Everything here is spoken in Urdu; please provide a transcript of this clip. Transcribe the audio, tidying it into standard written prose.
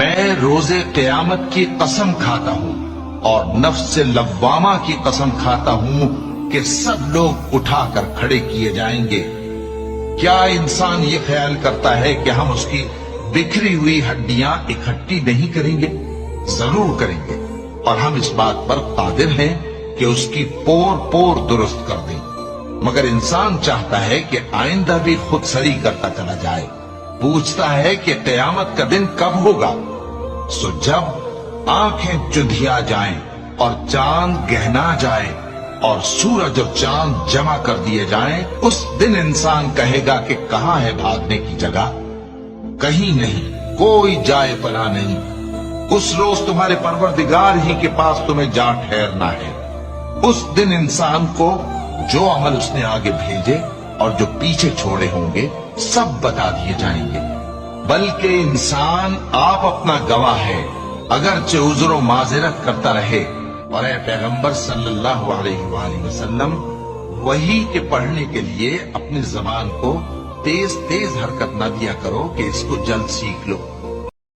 میں روز قیامت کی قسم کھاتا ہوں اور نفس لوامہ کی قسم کھاتا ہوں کہ سب لوگ اٹھا کر کھڑے کیے جائیں گے۔ کیا انسان یہ خیال کرتا ہے کہ ہم اس کی بکھری ہوئی ہڈیاں اکٹھی نہیں کریں گے؟ ضرور کریں گے، اور ہم اس بات پر قادر ہیں کہ اس کی پور پور درست کر دیں۔ مگر انسان چاہتا ہے کہ آئندہ بھی خود سری کرتا چلا جائے، پوچھتا ہے کہ قیامت کا دن کب ہوگا۔ سو جب آنکھیں چندھیا جائیں اور چاند گہنا جائے اور سورج اور چاند جمع کر دیے جائیں، اس دن انسان کہے گا کہ کہاں ہے بھاگنے کی جگہ؟ کہیں نہیں، کوئی جائے پناہ نہیں۔ اس روز تمہارے پروردگار ہی کے پاس تمہیں جا ٹھہرنا ہے۔ اس دن انسان کو جو عمل اس نے آگے بھیجے اور جو پیچھے چھوڑے ہوں گے سب بتا دیے جائیں گے، بلکہ انسان آپ اپنا گواہ ہے، اگرچہ عذر و معذرت کرتا رہے۔ اور اے پیغمبر صلی اللہ علیہ وآلہ وسلم، وحی کے پڑھنے کے لیے اپنی زبان کو تیز تیز حرکت نہ دیا کرو کہ اس کو جلد سیکھ لو۔